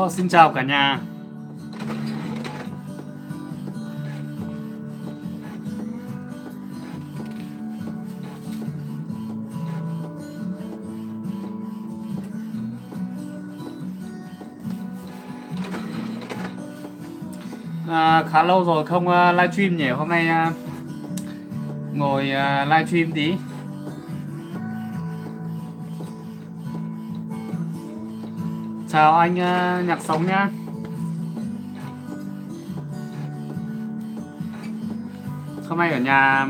Xin chào cả nhà. Khá lâu rồi không livestream nhỉ. Hôm nay ngồi livestream tí. Chào anh Nhạc Sống nhá. Hôm nay ở nhà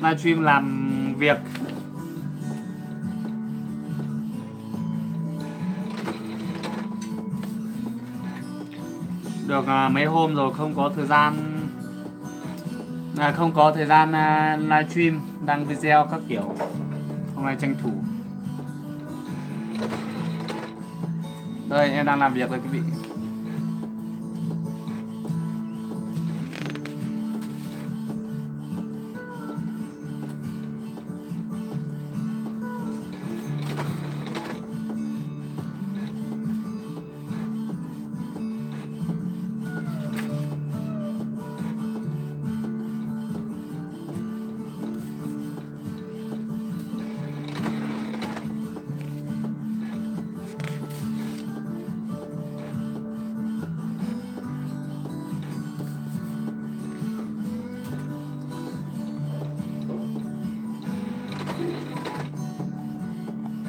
livestream làm việc. Được mấy hôm rồi không có thời gian livestream, đăng video các kiểu. Hôm nay tranh thủ. Đây em đang làm việc rồi quý vị.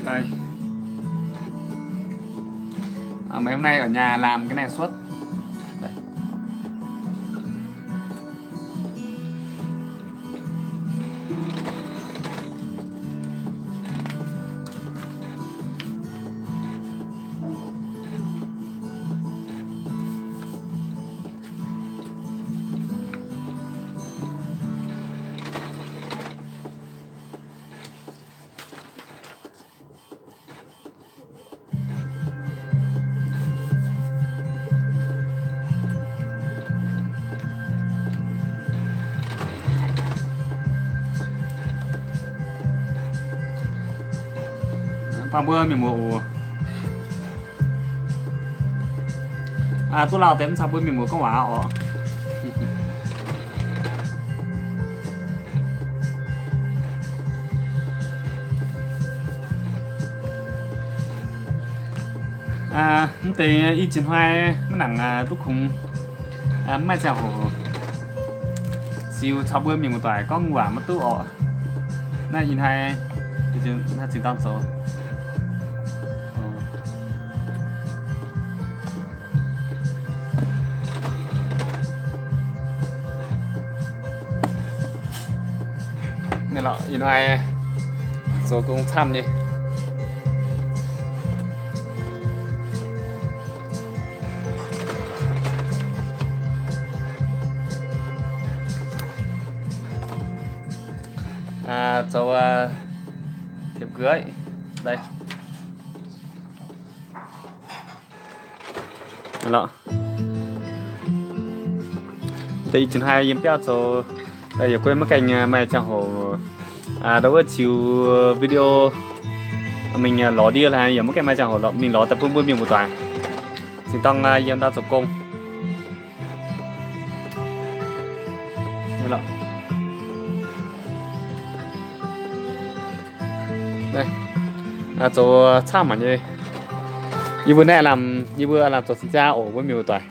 Đây. Mấy hôm nay ở nhà làm cái này suốt. Đây. Phòng mưa mình mua tôi lao tém xong bữa mình mua có quả ọ. Thì y chiến hoài nó nặng lúc khủng mai chào hồ siêu sau bữa mình một tỏi có quả mất tú ọ này nhìn hai thì chúng ta chỉ tao số nên là nhìn hai số cũng thăm đi. Cháu thiệp cưới đây lọ đây chừng hai yếm péo cho đây giờ quên mất cành mày chẳng hồ đâu có chiều video mình ló đi là giờ mất cái mày chẳng hồ lọ mình ló tập phương bươn miệng một toàn xin tăng yếm ta tập công lọ đây cho cha mà như bữa nay làm cho xin cha ổ với miêu tỏi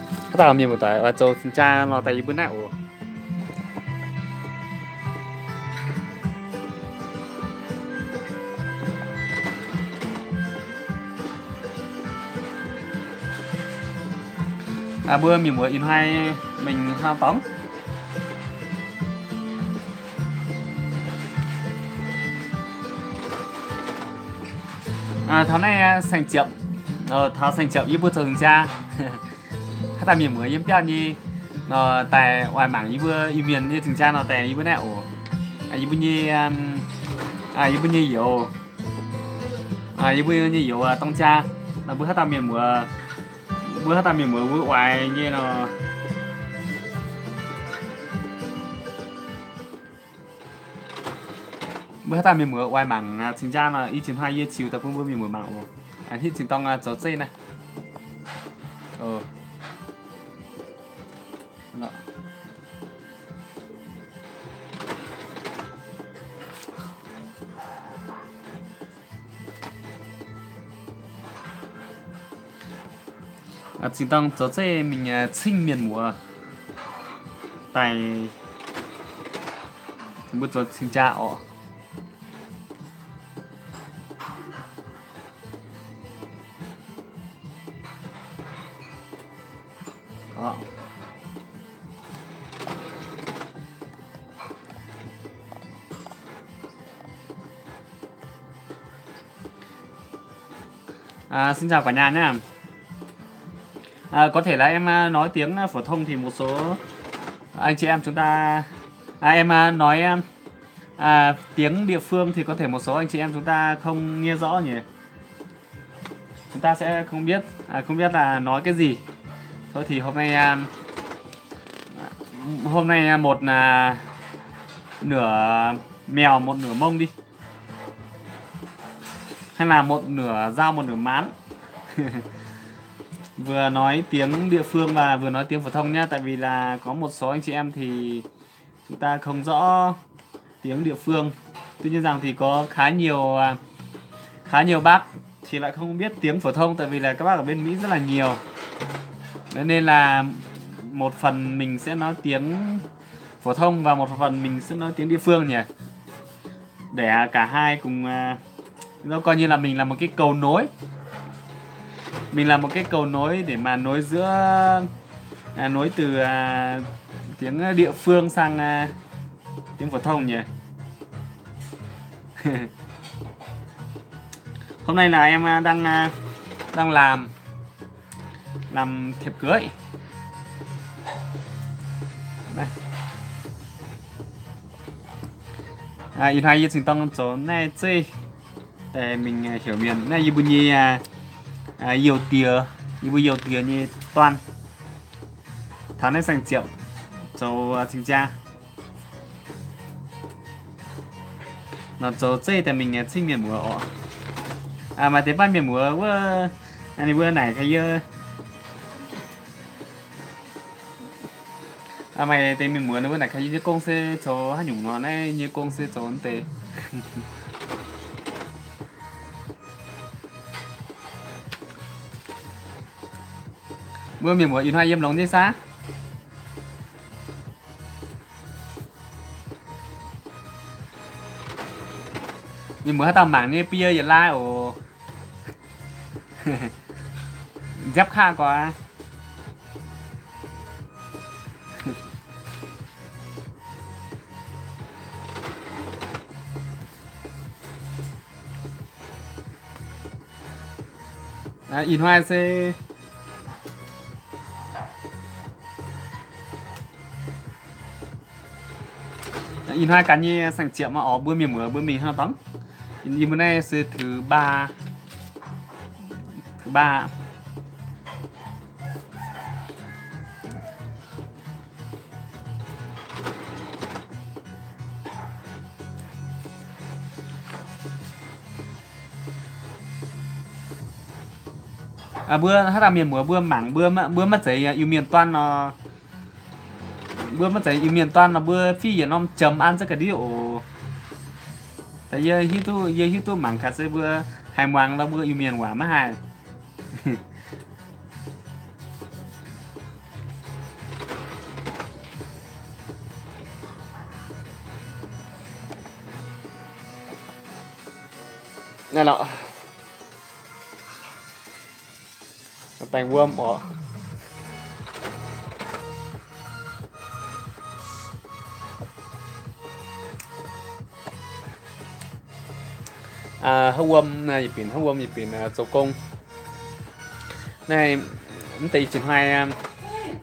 các tao làm miêu tỏi và cho xin cha nó tay bữa nay ổ bữa mình mới in hai mình ham tóm tháng này sành chậm tháo sành chậm như bữa thường cha các ta miền mới yếm piao như tại ngoài mảng như bữa y miền như thường cha nó tại như bữa nào như bữa như như bữa như dầu như bữa như dầu tông cha là bữa ta miền mới bữa ngoài như nó bữa ta miền mới ngoài mảng thường cha là y chừng hai year chiều ta cũng bữa miền mới mảng hít chừng tông chỗ chơi này Chính tông cho chơi mình sinh miền mùa tại bữa cho xin chào đó. Xin chào cả nhà nhé. Có thể là em nói tiếng phổ thông thì một số anh chị em chúng ta em nói tiếng địa phương thì có thể một số anh chị em chúng ta không nghe rõ nhỉ, chúng ta sẽ không biết là nói cái gì. Thôi thì hôm nay một là nửa mèo một nửa mông đi, hay là một nửa dao một nửa mán. Vừa nói tiếng địa phương và vừa nói tiếng phổ thông nhá, tại vì là có một số anh chị em thì chúng ta không rõ tiếng địa phương, tuy nhiên rằng thì có khá nhiều bác thì lại không biết tiếng phổ thông, tại vì là các bác ở bên Mỹ rất là nhiều. Thế nên là một phần mình sẽ nói tiếng phổ thông và một phần mình sẽ nói tiếng địa phương nhỉ, để cả hai cùng nó coi như là mình là một cái cầu nối. Mình là một cái cầu nối để mà nối giữa nối từ tiếng địa phương sang tiếng phổ thông nhỉ. Hôm nay là em đang làm thiệp cưới. Đây. In hai yên trình tông chỗ này chơi để mình hiểu miền này như nhiều tìa như toàn tháng này sang triệu cho chính cha nó cho chơi tại mình sinh miền mùa mà thế ban miền mùa anh vừa này cái mày tên miền mùa nó vừa này cái như công xe cho hai nhung nó này như công xe cho ấn tệ. Mưa miền mùa in hai em lóng như xa miền mùa tao mảng như bia vậy la ồ. Dép kha quá. In hoa sẽ in hai cái như sang triệu mà ở bữa mình hai tấm in bữa nay sẽ thứ ba bữa hát là miền mùa bữa mảng bữa mất giấy yêu miền toan nó bữa mất giấy yêu miền toan là bữa phi giờ nó chấm ăn rất cả điệu tại giờ hít tu mảng cả sẽ bữa hai hoàng là bữa yêu miền quả mất hai. Này nọ Tành worm bỏ hông worm này biển hông worm biển châu công này tỷ chuyển hai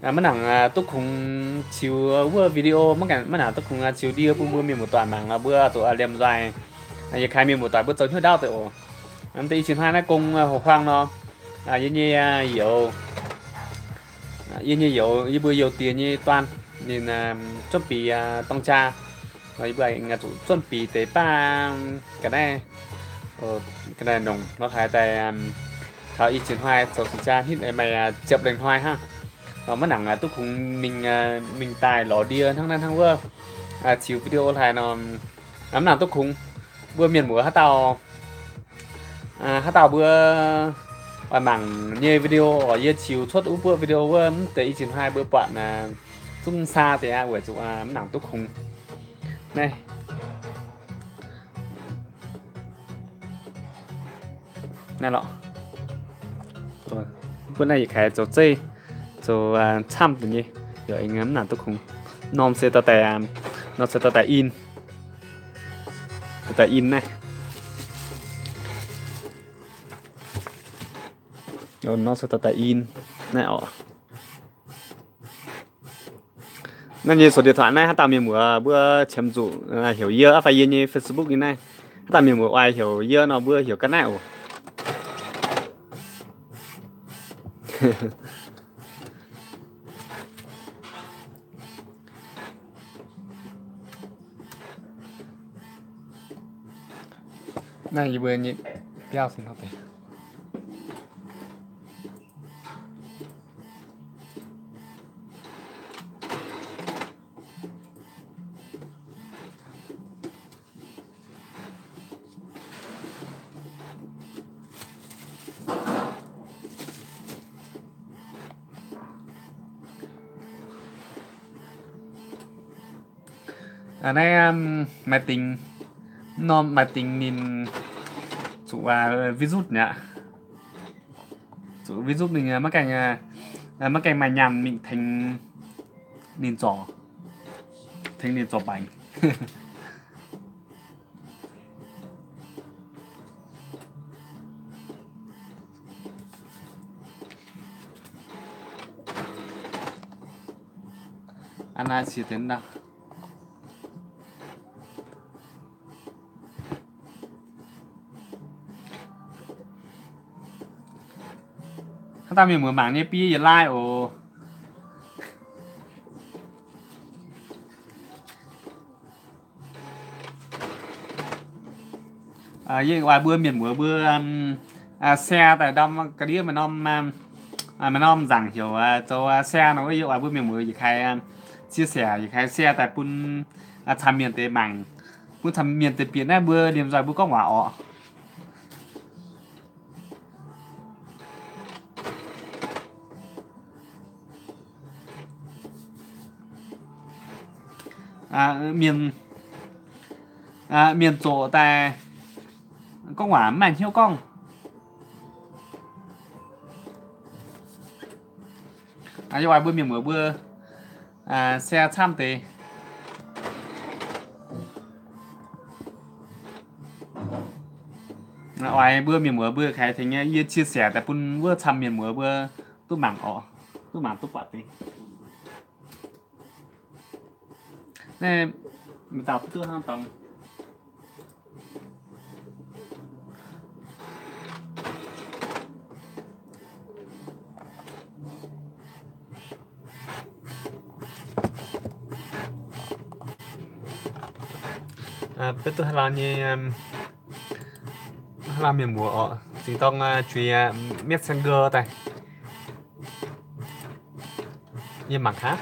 mất nặng túc cùng chiều video mất nặng túc cùng chiều đi bữa miền một toàn mảng bữa tụi đem dài này khai miền một toàn bữa tới hơi đau tụi anh tỷ chuyển hai nó cùng hồ khoang nó như dầu như bữa dầu tiền như toàn nên chuẩn bị tông cha rồi vậy ngà tụ chuẩn bị tới ba cái này nồng nó thay tại thảo y chuyển hoài sau khi cha hít mày chập đèn hoài ha nó mất nặng tôi cùng mình tài lò đia thăng vơ chiều video này nó lắm nào tôi cùng bữa miền mùa hát tàu bữa và mảng như video ở như chiều xuất úp bữa video với tới chín hai bữa bạn là tung xa thì ai buổi chụp nặng túc khung này này lọ rồi bữa nay khai chỗ chơi chỗ chăm tự nhiên rồi anh ngắm nặng túc khung nom sẽ tao tại nó sẽ tao tại in này rồi nó sẽ tại in này ọ nên như số điện thoại này tao mình mua bữa chấm dụ hiểu yêu phải như Facebook như này tao mình mua ai hiểu yêu nó bữa hiểu cái nào này bữa như giao xin học đấy ở đây máy tính non máy tính nhìn chủ virus nhỉ chủ virus mình mắc cảnh mày nhằm mình thành nền trò bánh anh ai chỉ đến đâu ta mình mở bảng này pi like ồ như ngoài bữa miền bữa xe tại đông cái đĩa mà nó rằng hiểu cho xe nó cái ngoài bữa miền bữa gì khai chia sẻ gì khai xe tại pun tham miền tây bằng pun tham miền tây biển này bữa điểm rồi bữa có quả ọ miền chỗ tại con quả mảnh hiếu con như ngoài bữa miền mở bữa xe tham tề ngoài bữa miền mở bữa khai thành như chia sẻ tại pun bữa tham miền mở bữa tôi mảng ọ tôi mảng tôi quả tề này mình tạo tư hàng tầng biết tôi là như làm miền mùa chỉต้องtruy messenger này như mặt khác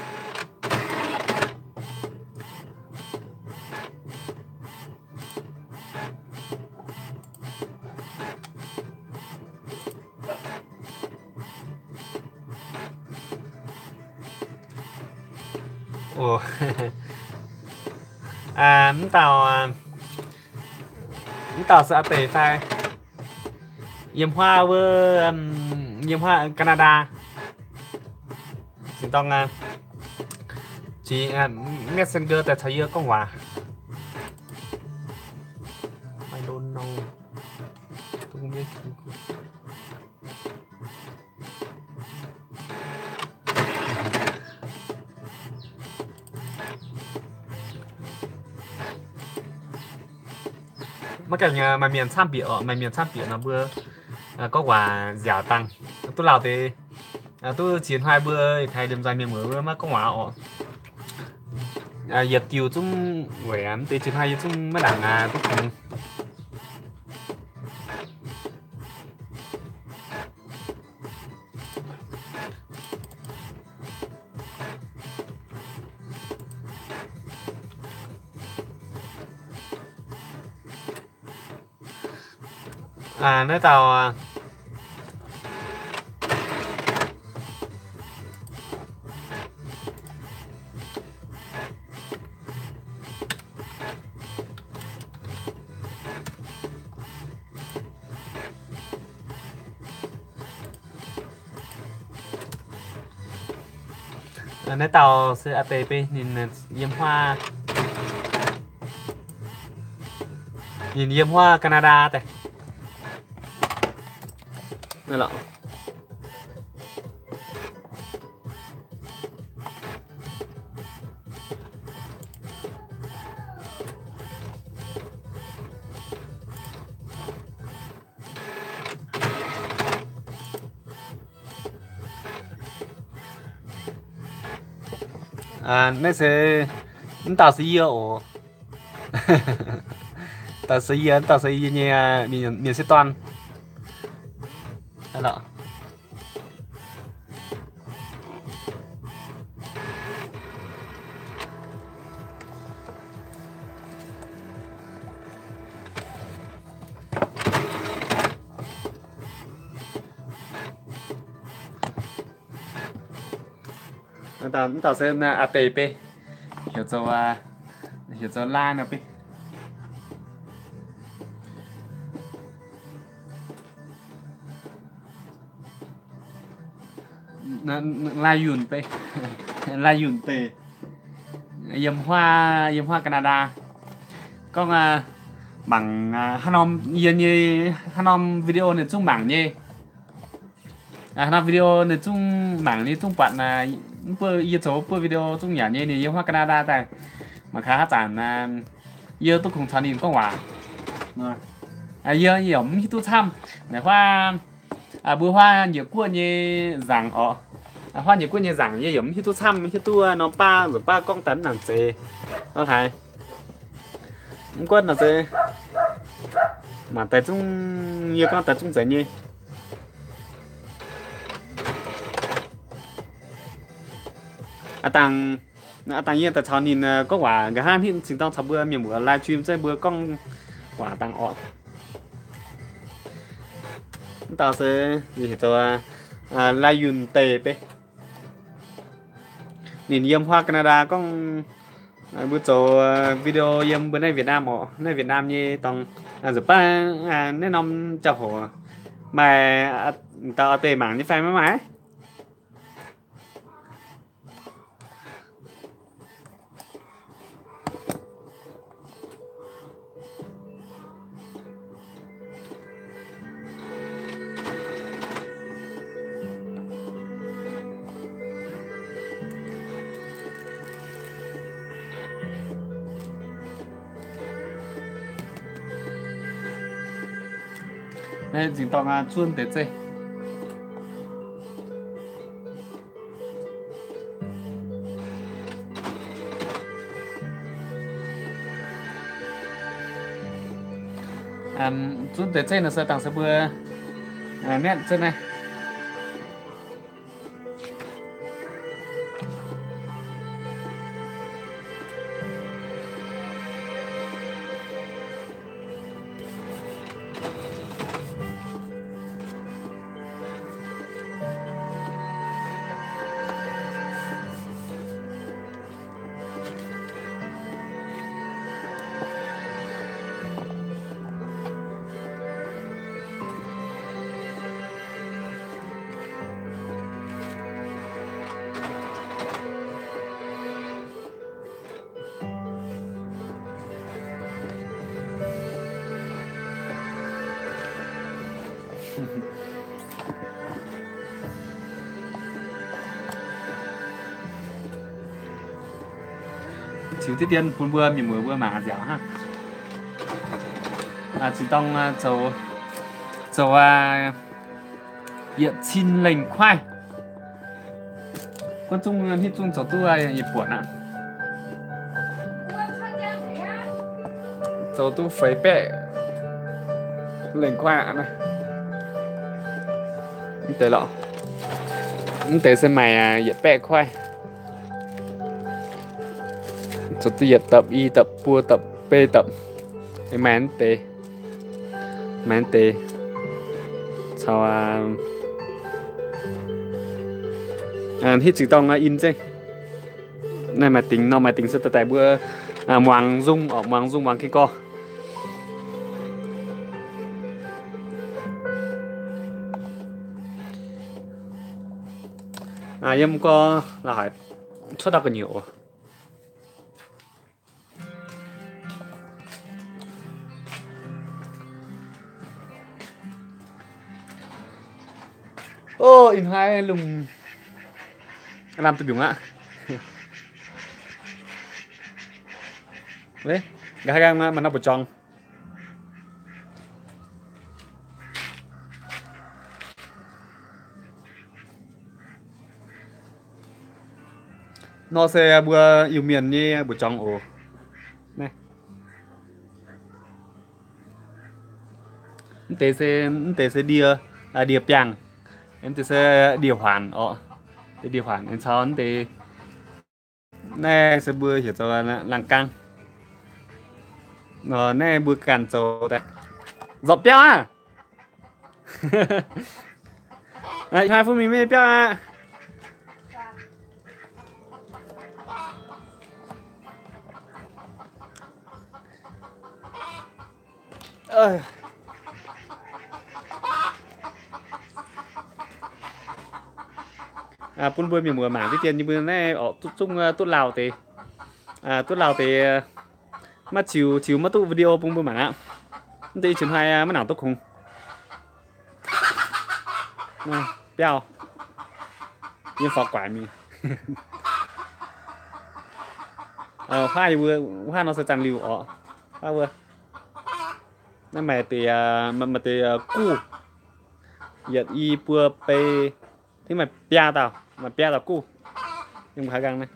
ồ chúng tao sẽ tề sai yếm hoa với yếm hoa Canada chỉต้องchỉ messenger tại thấy có hòa I don't know tôi không biết mất cảnh mà miền Sam biển nó bữa có quả giả tăng tôi làm thì tôi chiến hai bữa thay đêm dài miền bữa mà có quả ọ giật tiêu chúng vậy anh từ chiến hai chúng mới đảng tôi cùng nơi tàu Nơi tàu sẽ ATP nhìn yếm hoa, nhìn yếm hoa Canada đây này lọ. Nơi sẽ tàu sẽ yêu tàu sẽ yêu như miền sẽ toàn này lọ. Tao sẽ ATP hiểu cho line nào đi line yun pe line yun pe yếm hoa Canada con bằng hanom yên như hanom video này chung bảng như hanom video này chung bảng như chung bạn là bữa yêu số bữa video chung nhà như này yếm hoa Canada tại mà khá chẳng yêu tôi cùng thằng nhìn con quả yêu nhiều mấy tôi thăm để hoa bữa hoa nhiều quân như rằng họ hoa nhiều quân như rằng như giống như tôi thăm như tôi nó ba rồi ba con tấn làm gì nó thầy quân là gì mà tại chung nhiều con tấn chung gì như tăng nhiên tại sao nhìn có quả cái hai hiện chính tao thập bữa miền bữa livestream chơi bữa con quả tăng ọ tao sẽ gì cho live tệ pe nhìn yếm hoa Canada con bữa chỗ video yếm bữa nay Việt Nam họ nay Việt Nam như tòng giờ ba nên năm chào hồ mà tao tệ mảng như phải mấy nên chỉ tao chuôn để chơi chuôn để chơi là sẽ tăng sẽ bữa nét chơi này chiếu tiết tiên phun bưa mình mới bưa mà dẻo ha chỉ tông dầu điện chín lệnh khoai con chung hít chung cháu tôi nhịp buồn ạ cháu tôi phải bẹ lệnh khoai này tế lọ tế xem mày nhiệt bẹ khoai cho tôi tập y tập pua tập p tập cái mán tê sau hít chỉ tông in chứ này mà tính sẽ tại bữa hoàng dung bằng cái co em có là hỏi 出到个牛。Ô, in hai lùng làm từ đúng ạ. Đấy, gà gang mà nó bột tròn. Nó sẽ bữa yêu miền như bột tròn ồ. Này. Tế sẽ đìa piang. Em tế sẽ đìa hoàn ọ. Tế đìa hoàn em sau tế nè sẽ bữa hiểu cho làng căng. Nó nè bữa càn cho đây. Dọc béo à. Đấy, 2 phút mình mới béo à. Ơi. Pun bơi mình mùa mảng cái tiền như bữa nay ở tốt lào thì tốt lào thì mà chiều mà tụ video pun bơi mảng á thì chuyển hai mà nào tốt không này béo nhưng phọt quả mình hoa thì vừa hoa nó sẽ tràn liều ở hoa vừa nên mà thì mà thì cu giờ y bữa pe thế mà bia tao mà bia tao cu nhưng mà hai găng này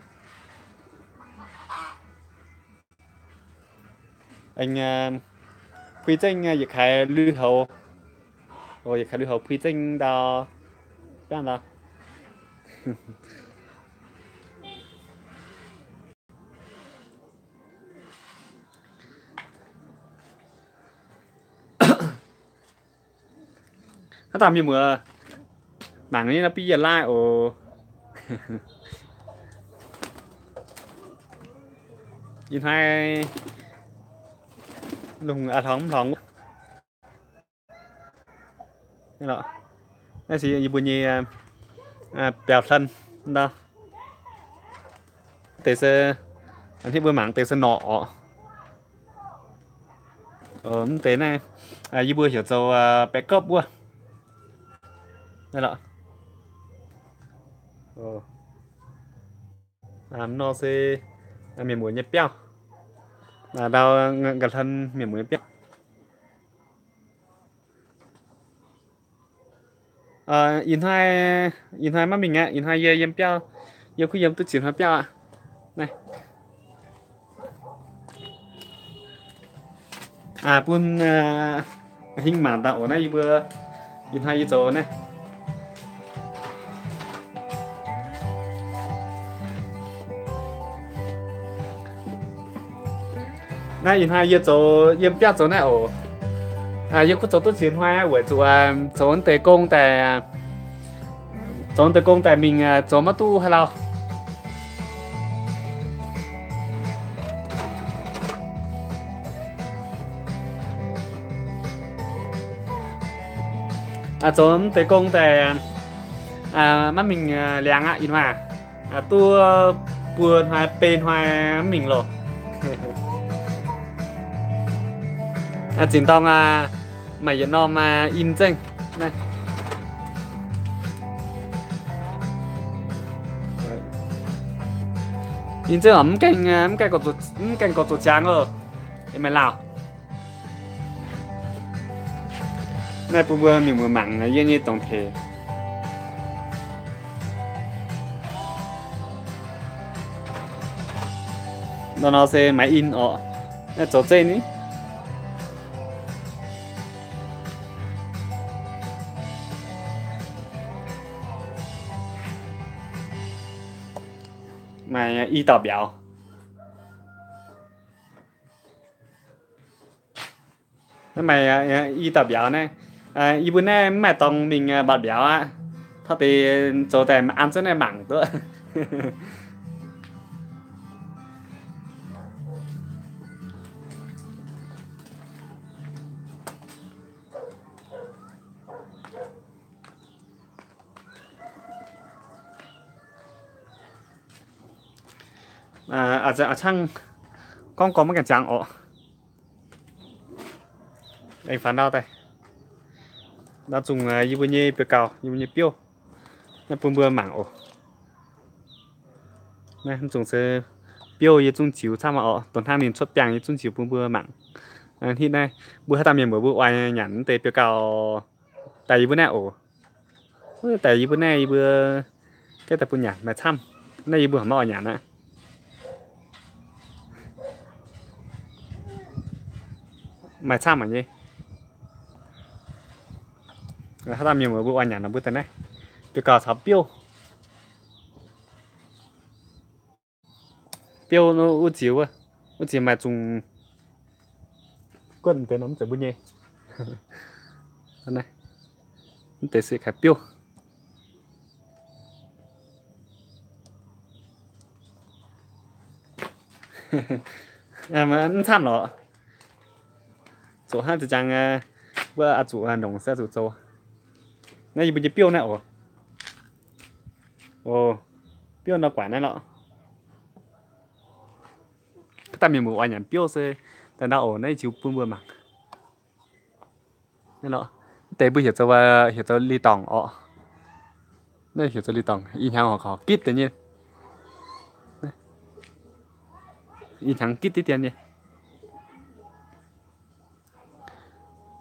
anh quy trình việc khai lưu hậu rồi việc khai lưu hậu quy trình đào cái nào nó tạm như mưa mảng này là bây giờ lại ồ nhìn hai lùng thóng thế đó cái gì như bữa nhì bèo thân đó tế sẽ anh thấy bữa mảng tế sẽ nọ tế này như bữa hiểu dầu backup bữa đây đó nó sẽ miền muối nhấp béo đào gần thân miền muối béo in hai mắt mình á in hai dây yếm béo yêu khi yếm tôi chuyển hóa béo ạ này pun hình mảng tạo này vừa in hai dây này này in hai yếm béo chỗ này ổ yêu có chỗ tôi chuyển hóa của chỗ tế công tại mình chỗ mà tu hay nào chỗ tế công tại mắt mình làng in hòa tu buồn hòa bên hòa mình rồi chính tông mày dẫn nó mà in chân này in chân ấm canh có tổ trắng rồi thì mày nào này vừa mình vừa mặn như như tổng thể nó sẽ máy in ở chỗ trên ấy mà y tờ biểu mày y tờ biểu này y bữa nay mày tông mình bật biểu á thôi thì chỗ này ăn chỗ này mảng nữa ở trong con có một cái trắng ổ anh phán đau tay nó dùng như bây nhiêu bia cào như bây nhiêu nó bơm bơm mảng ổ này dùng sẽ biểu như dùng chiếu sao mà ổ tuần thang nhìn xuất bảng như dùng chiếu bơm bơm mảng thì này bữa hai ta miền bữa bữa oai nhắn tới bia cào tại bữa nay ổ tại bữa nay bữa cái tập bữa nhản mà thăm nay bữa mà nhản á mà thăm mà gì hai ta miền bữa bữa oai nhản là bữa tới này bia cào tháo biểu biểu nó u chiếu à u chiếu mà dùng quân tới nó sẽ bữa nhẹ này để sẽ khai biểu mà ăn thăm nó chỗ hai từ trang bữa à chủ nông sẽ chủ châu này bây giờ biểu này ồ biểu nó quản này nọ ta mình một anh nhận biểu sẽแต่เราở đây chịu bơm bơm mà nên nọแต่bây giờ cho hiểu cho lý tòng đây hiểu cho lý tòng in hàng họ kít tự nhiên in hàng kít tí tiền nhỉ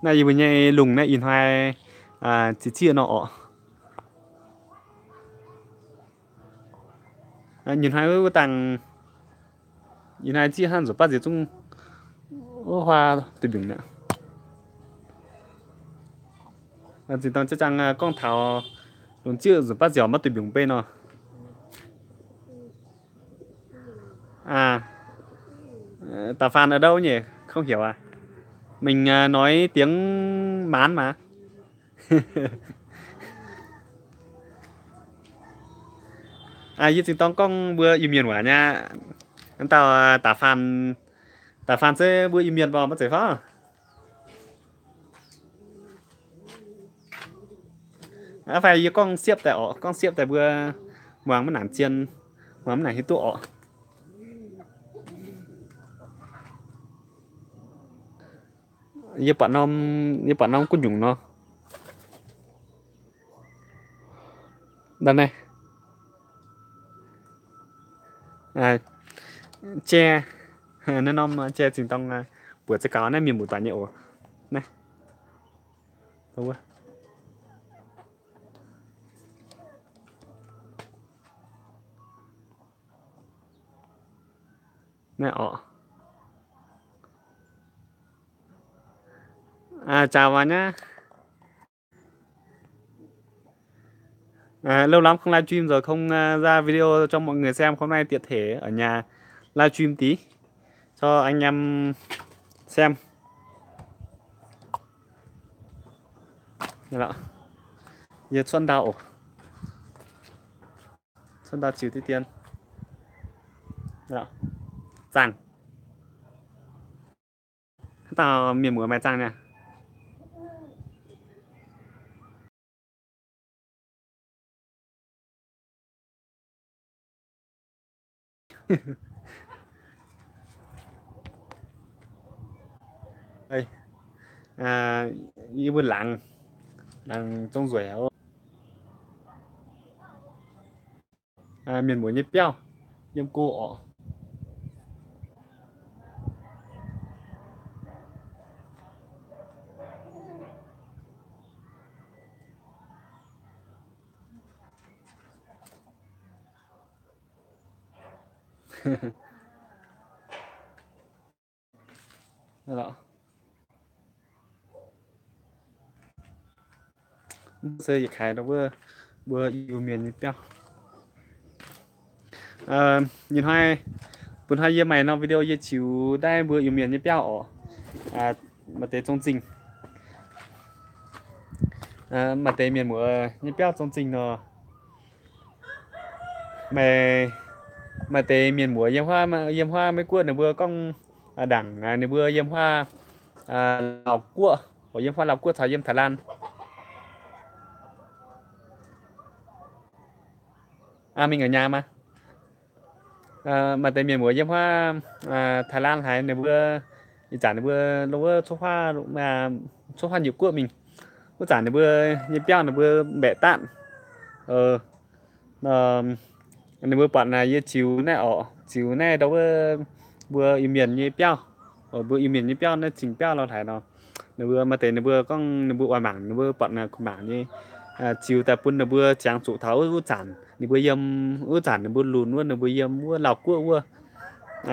này bây giờ lùng này in hai chỉ chia nọ nhìn hai cái tàng nhìn hai chia han rồi bắt gì chung hoa từ bình nữa chỉ tao chắc chắn con thảo luôn chưa rồi bắt giờ mất từ bình bên nó tà phàn ở đâu nhỉ không hiểu à mình nói tiếng mán mà như chúng tao con vừa im miền quả nha anh tao tà phàn sẽ vừa im miền vào mất giải pháp phải con xếp tại vừa máng mất nản chiên máng này hết tụ như bạn nó có nhung nó đây này che nên nó che chính tông bữa sẽ có này miền một toàn nhậu này đúng không này chào vào nhá lâu lắm không livestream rồi không ra video cho mọi người xem hôm nay tiện thể ở nhà livestream tí cho anh em xem đó nhiệt xuân đào chịu tí tiền đó rằng tao miền mùa mày trang nè đây như bên lặng trong rủi miền mùa nhếp béo nhếp cô đó sơ dịch hải nó vừa yêu miền nhếp béo nhìn hai year mày nó video year chiếu đây vừa yêu miền nhếp béo mà tế trong trình mà tế miền mùa nhếp béo trong trình nó mà tế miền mùa yếm hoa mấy cuộn nó vừa con đẳng nó vừa yếm hoa lọc cua của yếm hoa lọc cua thảo yếm Thái Lan mình ở nhà mà mà tại miền muối nhưng hoa Thái Lan hay này vừa thì chả này vừa nó vừa số hoa nhiều của mình có chả này vừa như béo này vừa bẻ tạn ờ ờ, này vừa bạn này như chiếu này ở chiếu này đâu vừa im miền như béo ở vừa im miền như béo nó chỉnh béo nó thấy nó vừa mà tên nó vừa con nó vừa ngoài mảng nó vừa bạn là con mảng như chiều tại bún nó vừa trang trụ tháo ư chản nó vừa yếm ư chản nó vừa lùn luôn nó vừa yếm vừa lọc cua vừa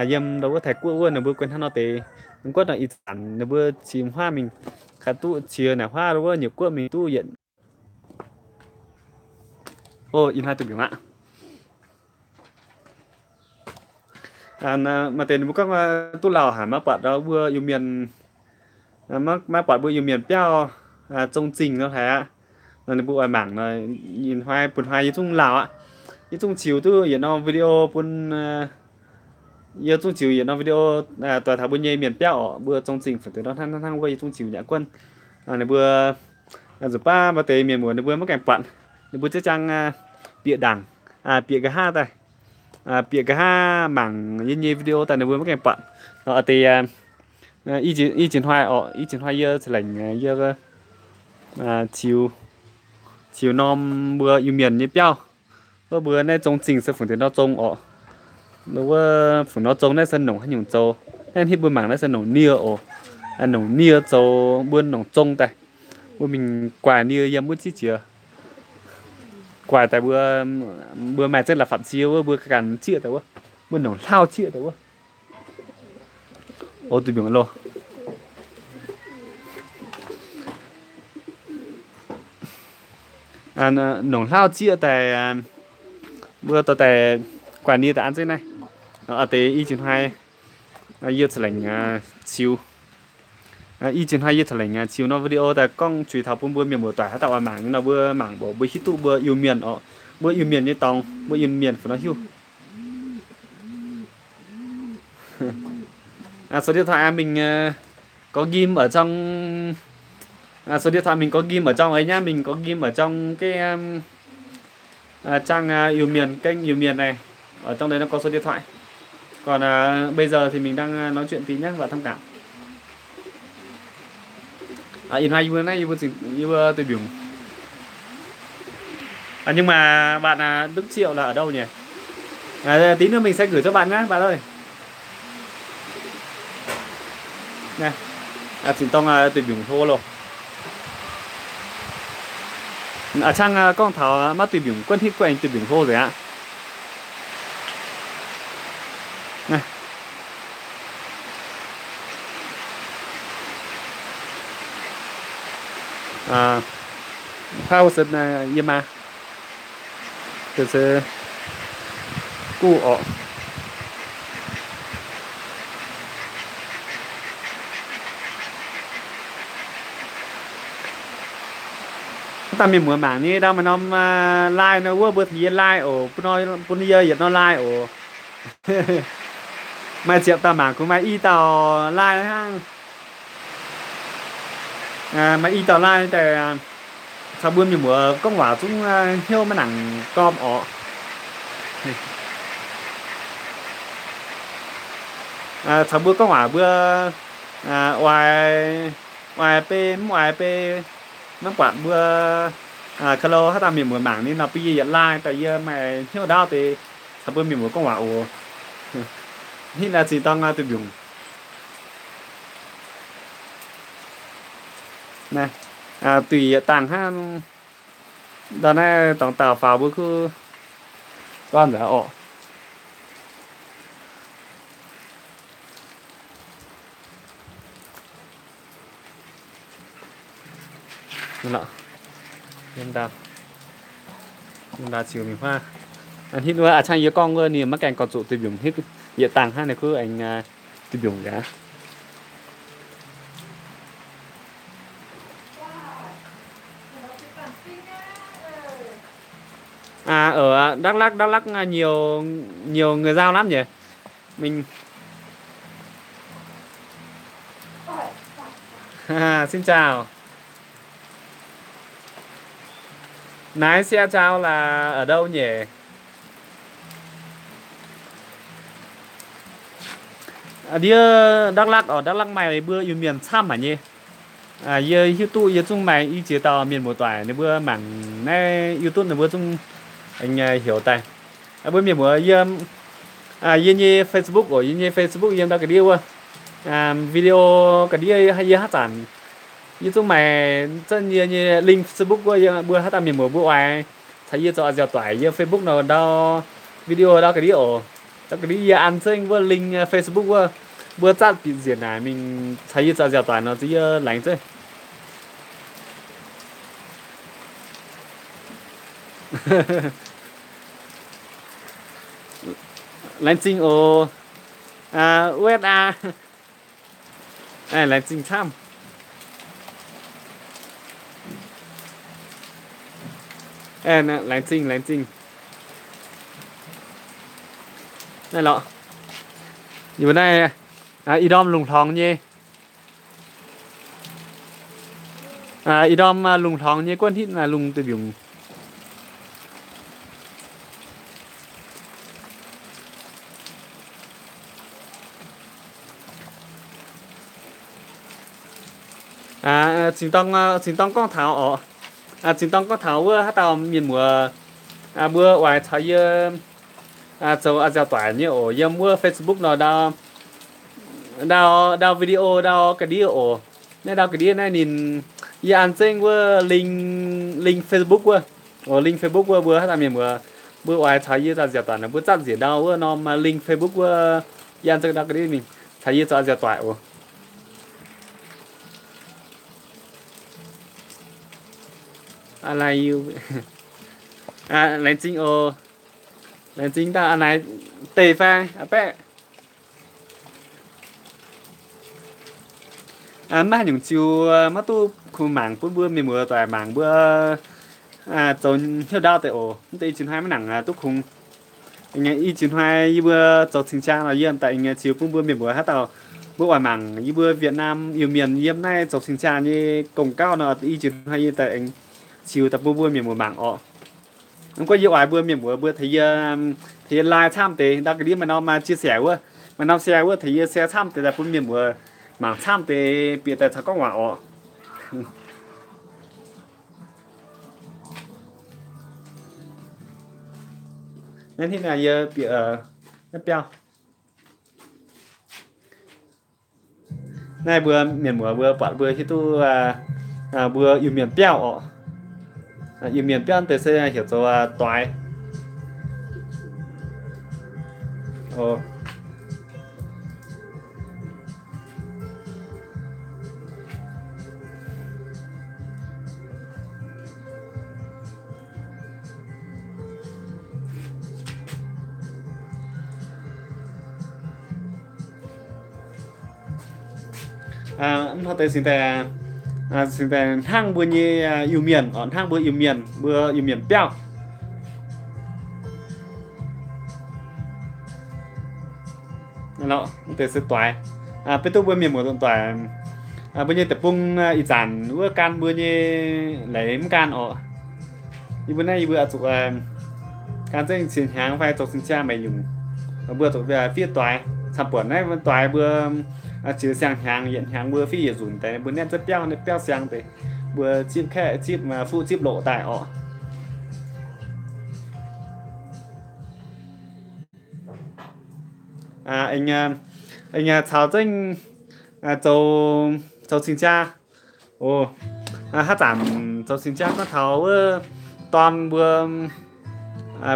yếm đâu có thể cua vừa nó vừa quên nó tệ nó có là ít chản nó vừa chìm hoa mình khá tu chiều này hoa đâu có nhiều cua mình tu hiện ô in hai từ biểu ạ mà tên nó có tu lào hả mà bạn đó vừa yêu miền mà bạn vừa yêu miền béo trông trình nó thấy ạ rồi bộ mảng này nhìn hoa bún hoa như chung lào ạ như chung chiều tu hiện nó video bún như chung chiều hiện nó video tòa thảo bún nhây miền béo bữa trong trình phải từ đó thăng thăng quay chung chiều nhã quân này bữa rồi ba mà tề miền muộn này bữa mất cảnh bạn này bữa chắc chắn bịa đảng bịa cái ha đây bịa cái ha mảng như video tại này bữa mất cảnh bạn ở thì y chiến hoa giờ sẽ lành giờ chiều chiều nom bữa yêu miền như béo bữa nay trong trình sẽ phun đến nó trong nó có phun nó trong này sân nồng hay nhung châu em hít bữa mảng này sân nồng nia nồng nia châu bữa nồng trong tại bữa mình quả nia yếm bữa chi chưa quả tại bữa bữa mẹ rất là phạm chiếu bữa cắn chia tại bữa nồng thao chia tại tụi biển lô nồng thao chia tại bữa tao tại quả nia tại ăn thế này ở tế y chín hai yêu trở lành chiều y chín hai yêu trở lành chiều nó video tại con truy thảo bún bữa miền bữa tỏi tạo mảng nó bữa mảng bộ bữa hít tụ bữa yêu miền bữa yêu miền như tòng bữa yêu miền của nó hiu số điện thoại mình có ghim ở trong số điện thoại mình có ghim ở trong ấy nhá mình có ghim ở trong cái trang yêu miền kênh yêu miền này ở trong đấy nó có số điện thoại còn bây giờ thì mình đang nói chuyện tí nhé và tham khảo in hai vừa này vừa từ biểu nhưng mà bạn Đức Triệu là ở đâu nhỉ tí nữa mình sẽ gửi cho bạn nhé bạn ơi này chỉ tông từ biểu thô rồi ở trang con thảo mắt từ biểu quân hít của anh từ biểu thô rồi ạ này phao sân yếm mà từ từ cu ta mình muốn mảng như đâu mà nó like nó vừa bớt gì like bún giờ giờ nó like mà triệu ta mảng của mày y tàu like ha mà y tàu like tại sao bữa mình muốn công quả chúng hiếu mà nặng com sao bữa công quả bữa ngoài p nó quản bữa kalau ta mình muốn mảng nên là bây giờ like tại giờ mày hiếu đau thì sao bữa mình muốn công quả như là chỉ tăng từ dùng này tùy tàng ha đó này tổng tàu pháo bữa cứ con giả nọ nhân đào chiều mình hoa anh hít nữa trang yếu con ơi mắc cảnh còn trụ từ biểu hít địa tàng ha này cứ anh từ biểu cả ở Đắk Lắk nhiều người Dao lắm nhỉ mình xin chào Nái xe trao là ở đâu nhỉ đi Đắk Lắk ở Đắk Lắk mày bữa yêu miền Sam mà nhỉ giờ YouTube giờ chúng mày y chế tao miền một toài nếu bữa mảng này YouTube là bữa chúng anh hiểu tay bữa miền bữa giờ giờ như Facebook ở giờ như Facebook giờ tao cái điều video cái điều hay giờ hát sản như chúng mày chân như link Facebook bữa hát tao miền một bữa ngoài thấy giờ cho giờ toài giờ Facebook nào đâu video đó cái điều tao cái điều ăn sinh bữa link Facebook bữa chat bị diễn này mình thấy giờ giờ toài nó chỉ lạnh thôi lãnh sinh ở USA lãnh sinh tham lãnh sinh này lọ như bên này y đom lùng thòng nhé y đom lùng thòng nhé quân hít là lùng từ biển chính tông con thảo ở chính tông con thảo bữa hát tàu miền mùa bữa ngoài thấy châu giờ tỏi như ở giờ mua Facebook nó đào video đào cái đi ở nên đào cái đi này nhìn giờ ăn xem bữa link Facebook ở link Facebook bữa hát tàu miền mùa bữa ngoài thấy giờ tỏi nó bữa chắc gì đào bữa nó mà link Facebook bữa giờ ăn xem đào cái đi mình thấy giờ tỏi ởอะไรอยู่ lãnh sinh ô lãnh sinh ta này tề pha bé mà những chiều mà tu khu mảng bữa mình mưa tại mảng bữa trốn theo đau tại ổ tây chín hai mấy nặng tu khung anh y chín hai bữa trốn sinh trang là yên tại anh chiều bữa mình mưa hát tàu bữa ngoài mảng như bữa Việt Nam yêu miền yếm nay trốn sinh trang như cổng cao nó y chín hai tại anh chiều tập bữa miền một mảng ọ không có nhiều ai bữa miền bữa thấy like tham tế đặc cái điểm mà nó mà chia sẻ quá mà nó share quá thấy share tham tế là bữa miền bữa mảng tham tế biệt tại sao có quả ọ nên thế nào giờ bị nó béo này bữa miền bữa bạn bữa khi tu bữa yêu miền béo ọ yêu miền béo từ xưa hiểu cho toài nó tới xinแต่hang bữa như yêu miền ở hang bữa yêu miền béo nó tới sẽ toài bên tôi bữa miền một tuần toài bữa như tập trung ý giản bữa can bữa như lấy can ở như bữa nay bữa chụp can sẽ xin hàng phải chụp xin cha mày dùng bữa chụp về phía toài sản phẩm này toài bữa chứ sang hàng hiện hàng bữa phi dùng tại bữa nên rất béo sang thì bữa chip khe chip mà phụ chip lộ tại họ anh chào danh châu xin cha hát giảm châu xin cha có tháo toàn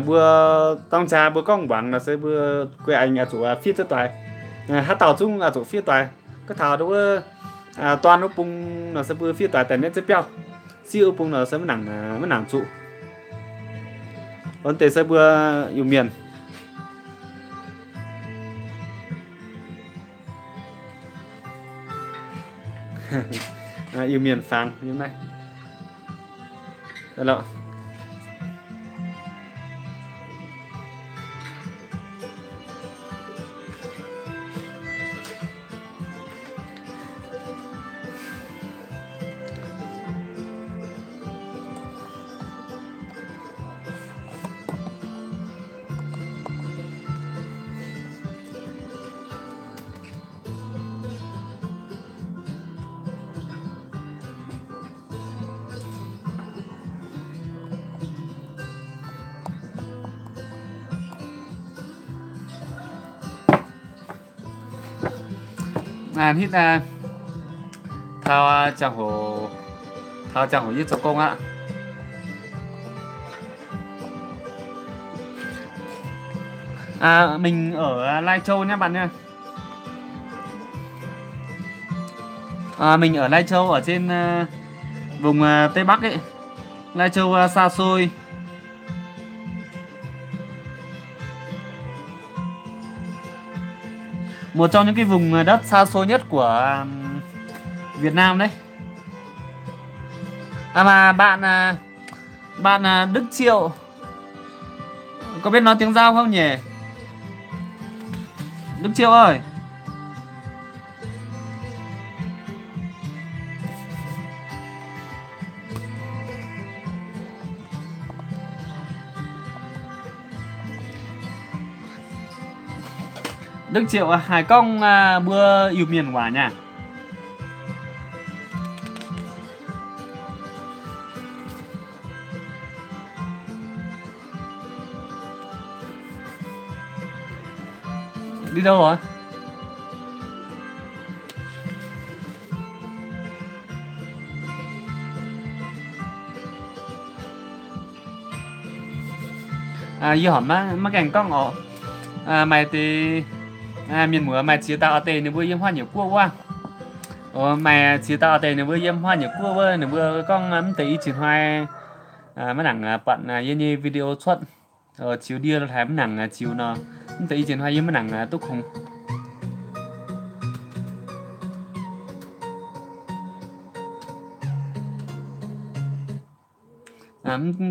bữa tông trà bữa công bằng là sẽ bữa quê anh chủ phía tới toài hát tàu chung chủ phía toài cái thảo đó toàn nó bung nó sẽ bữa phía toài tại nên sẽ béo siêu bung nó sẽ mới nặng trụ vấn đề sẽ bữa yêu miền yêu miền phàng như này đó hít thao chẳng hổ giết cho công ạ. Mình ở Lai Châu nhé bạn nha. Mình ở Lai Châu ở trên vùng Tây Bắc ấy. Lai Châu xa xôi. Một trong những cái vùng đất xa xôi nhất của Việt Nam đấy. Mà bạn Đức Triệu có biết nói tiếng Dao không nhỉ? Đức Triệu ơi. Đức Triệu Hải Công bữa yêu miền quả nha. Đi đâu rồi? Yêu hỏng mà cảnh con ngọ. Mày thì miền mùa mày chỉ tạo tiền nếu bữa yếm hoa nhiều cua quá. Mày chỉ tạo tiền nếu bữa yếm hoa nhiều cua với nếu bữa con tí chỉ hoa mấy nặng bận như video xuất chiếu đi nó thấy mấy nặng chiếu nó tí chỉ hoa yếm mấy nặng túc không.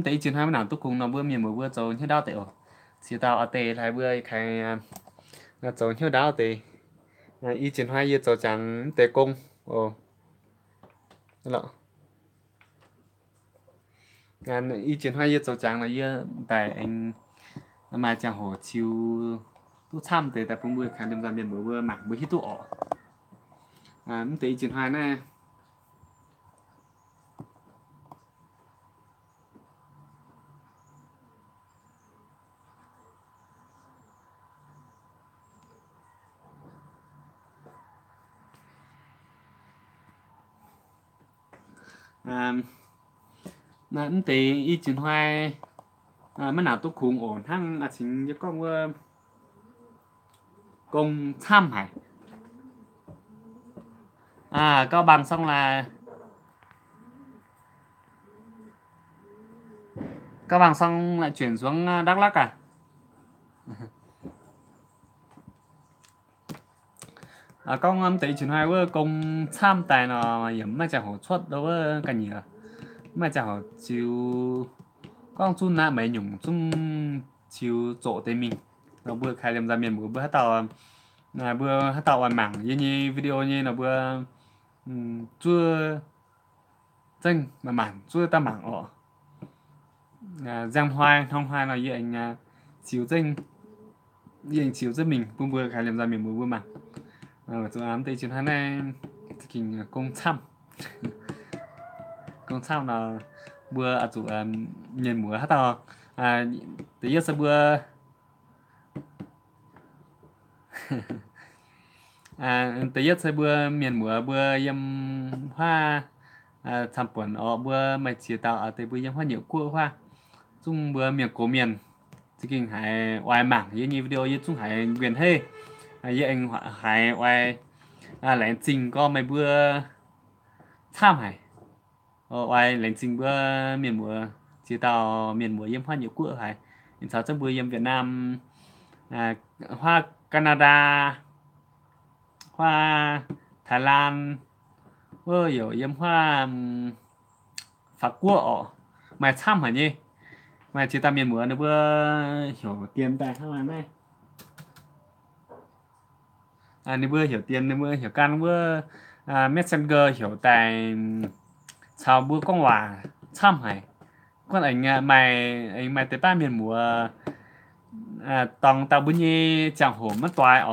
Tí chỉ hoa mấy nặng túc không nó bữa miền mùa bữa trâu như đau tiểu chỉ tạo tiền thấy bữa khai nó trâu như đau tiền y chỉ hoa yếm trâu chẳng tê công lọ y triển hoa trâu trắng là tại anh mà chẳng hổ chiêu tu chăm tới tại phong bươi khả năng ra miền bữa bữa mặc bữa hít tu ỏ tới triển hoa này mà tới y triển hoa mới nào tu khung ổn hăng chính cho con công chăm hải cao bằng xong là Cao bằng xong lại chuyển xuống Đắk Lắk con tí chuyển hai bữa công tham tài nó hiểm mà chẳng hổ xuất đâu cả nhiều mà chẳng hổ chiều con chung na mấy nhung chung chiều chỗ tây mình nó bữa khai làm ra miền bữa hát tàu bữa hát tàu hoàn mảng như video như là bữa chưa danh mà mảng chưa ta mảng ọ giang hoai thông hoai là như anh chiếu danh như anh chiếu rất mình bữa khai làm ra miền bữa mảng chỗ ám tây chuyển hai này kinh công chăm công chăm là bữa chủ nhìn mùa hát tàu tí nhất sẽ bữa tí nhất sẽ bữa miền mùa bữa yếm hoa tham quần ở bữa mày chỉ tạo ở tới bữa yếm hoa nhiều cua hoa chung bữa miền cổ miền chỉ kinh hải oai mảng như video như chung hải quyền hê như anh hải oai lãnh trình có mấy bữa tham hải oai lãnh trình bữa miền mùa chỉ tạo miền mùa yếm hoa nhiều cua hải mình sáu trong bữa yếm Việt Nam hoa Canada hoa Thái Lan hiểu yếm hoa Pháp Quốc mày tham hả nhỉ mày chỉ tạo miền mùa nó bữa hiểu tiền tại sao này nếu bữa hiểu tiền nếu bữa hiểu căn bữa Messenger hiểu tại sao bữa con hòa tham hải con anh tới ba miền mùa tòng tàu bữa nhi chẳng hổ mất toài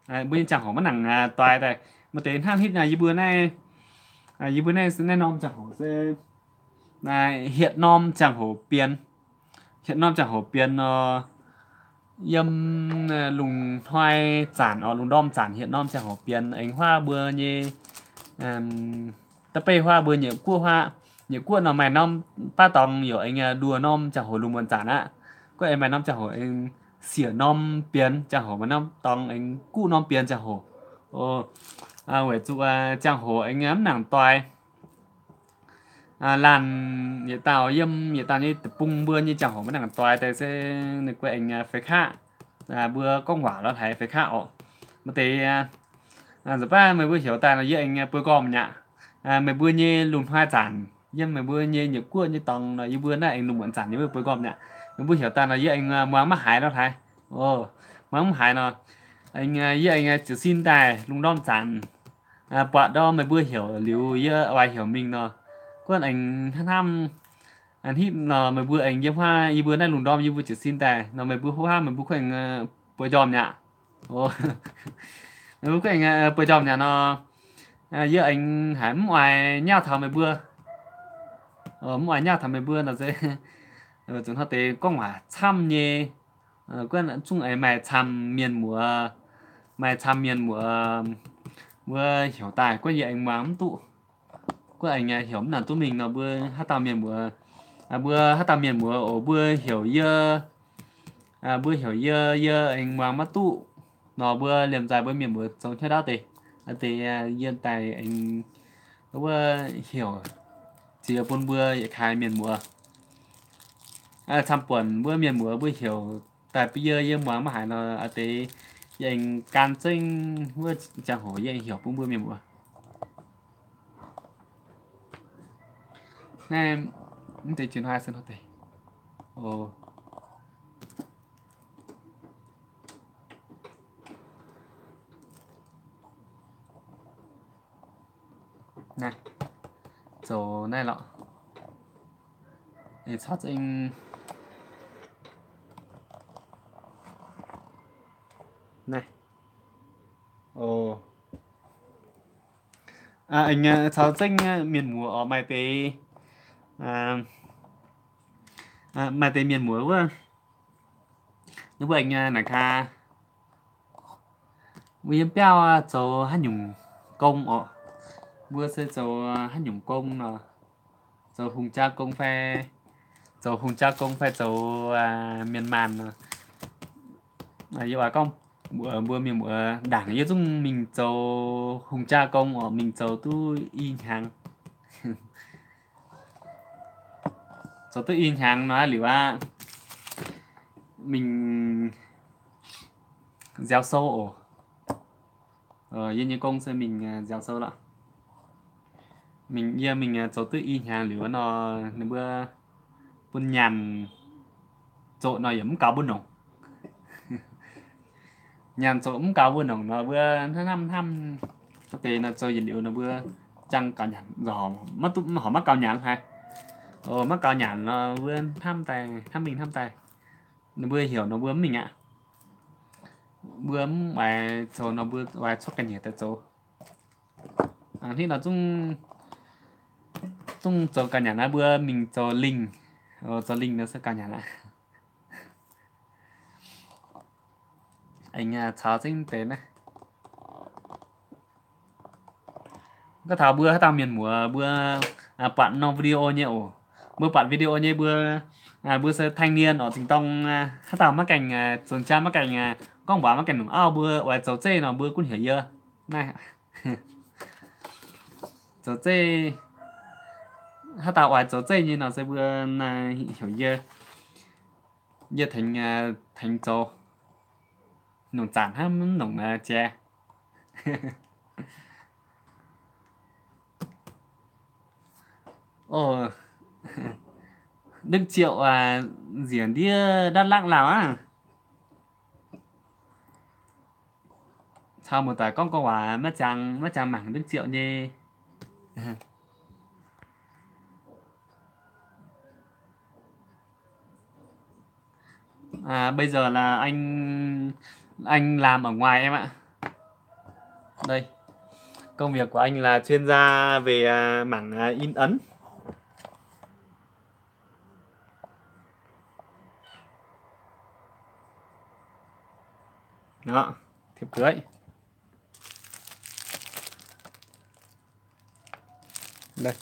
bữa nhi chẳng hổ mất nặng toài tại mà đến ham hít này bữa này sẽ nom chẳng hổ sẽ hiện nom chẳng hổ biến hiện nom chẳng hổ biến yếm lùng hoai chản ở lùng đom chản hiện nom chẳng hổ biến ánh hoa bừa như ta bê hoa bừa nhiều cua nào mày nom ba tòng nhiều anh đùa nom chẳng hổ lùng buồn chản á có em mày nom chẳng hổ anh xỉa nom biến chẳng hổ mà nom tòng anh cu nom biến chẳng hổ ồ vậy chú chẳng hổ anh ngắm nàng toài làn nhiệt tàu yếm nhiệt tàu như tập bung bưa như chẳng hổ mà nàng toài tại sẽ được quay anh phải khác bữa con quả nó thấy phải khác mà thì giờ ba mày bữa hiểu tài là với anh bữa con nhạ mày bữa như lùn hoa chản nhưng mày bữa như nhiều cua như tòng là như bữa này anh lùn bận chản như bữa con nhạ mày bữa hiểu tài là với anh mua mắt hải nó thấy ồ mắt hải nó anh với anh chỉ xin tài lùn đom chản bọn đó mày bữa hiểu liu với ai hiểu mình nó còn anh tham anh hít nó mày bữa anh với hoa y bữa này lùn đom như bữa chỉ xin tài nó mày bữa hoa mày bữa anh bữa giòm nhạ ồ lúc anh bữa giòm nhà nó với anh hải ngoài nhau thằng mày bữa ở ngoài nhau thằng mày bữa nó sẽ chúng nó tới có ngoài chăm nhé quen chung ấy mày chăm miền mùa mùa hiểu tài có gì anh mắm tụ có anh hiểu là tụi mình nó bữa hát tao miền mùa bữa hát tao miền mùa ở bữa hiểu dơ bữa hiểu dơ dơ anh mắm mắt tụ nó bữa liềm dài bữa miền mùa sống theo đó thì hiện tại anh bữa hiểu chỉ ở bốn bữa khai miền mùa trăm tuần bữa miền mùa bữa hiểu tại bây giờ yên mà hải nó thì anh can sinh bữa chẳng hỏi anh hiểu bốn bữa miền mùa nè thì chuyển hai sân hotel ồ này chỗ này lọ để thoát anh này ồ anh cháu danh miền mùa ở mày tế mày tế miền mùa quá nếu vậy anh là ca vì béo chỗ hát nhung công bữa sẽ chỗ hát nhung công nè chỗ hùng cha công phe chỗ hùng cha công phe chỗ miền màn như bà công bữa miền bữa đảng như chúng mình chỗ hùng cha công ở mình chỗ tu in hàng chỗ tu in hàng nói là mình gieo sâu như công sẽ mình gieo sâu đó mình chỗ tự in hàng liều nó bữa buôn nhàn chỗ nó giống cao buôn nồng nhàn chỗ cũng cao buôn nồng nó bữa năm năm thì nó chơi dữ liệu nó bữa chăng cao nhàn giò mất họ mất cao nhàn hay mất cao nhàn nó bữa thăm tài thăm tài nó bữa hiểu nó bữa mình ạ bữa bài chỗ nó bữa bài xuất cảnh nhiều tại chỗ thì nó chung chung chỗ cả nhà nó bữa mình chỗ linh chỗ linh nó sẽ cả nhà lại anh cháu sinh tế này cái thảo bữa tao miền mùa bữa bạn nó video nhiều bữa bạn video như bữa bữa sẽ thanh niên ở chính tông hát tao mắc cảnh trường cha mắc cảnh con bảo mắc cảnh bữa ở chỗ chơi nó bữa cũng hiểu chưa này chỗ chơi hát tao ở chỗ chơi như nó sẽ bữa hiểu chưa như thành chỗ nông sản ham nông chè ồ Đức Triệu diễn đi Đắk Lắk Lào á sau một tài con quả mất chàng mảng Đức Triệu như bây giờ là anh làm ở ngoài em ạ đây công việc của anh là chuyên gia về mảng in ấn Đó, thiệp cưới. Đây.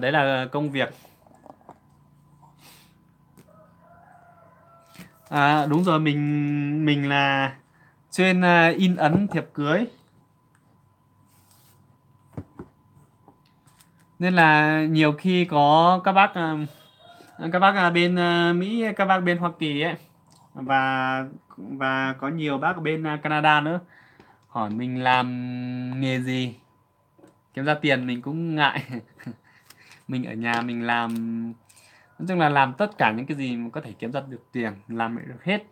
Đấy là công việc. Đúng rồi, mình là chuyên in ấn thiệp cưới. Nên là nhiều khi có các bác bên Mỹ, các bác bên Hoa Kỳ ấy, và có nhiều bác ở bên Canada nữa, hỏi mình làm nghề gì kiếm ra tiền, mình cũng ngại. Mình ở nhà mình làm, nói chung là làm tất cả những cái gì mà có thể kiếm ra được tiền, làm được hết.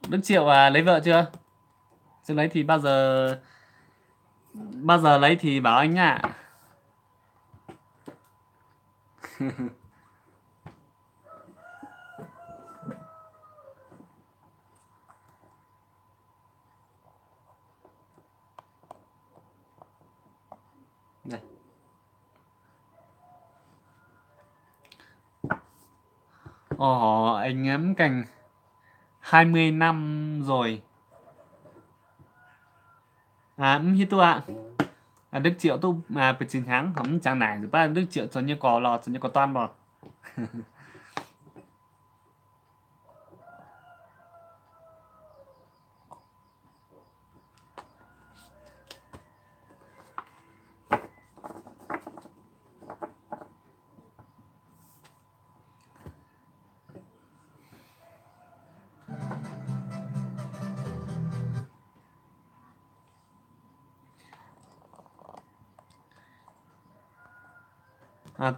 Đức Triệu lấy vợ chưa? Chưa lấy thì bao giờ lấy thì bảo anh nhá. Đây. Ồ, anh ngắm cảnh 20 năm rồi. Hít ạ. Đức Triệu tu mà bị chiến thắng không chẳng nải ba Đức Triệu cho như có lò cho như có toan bò.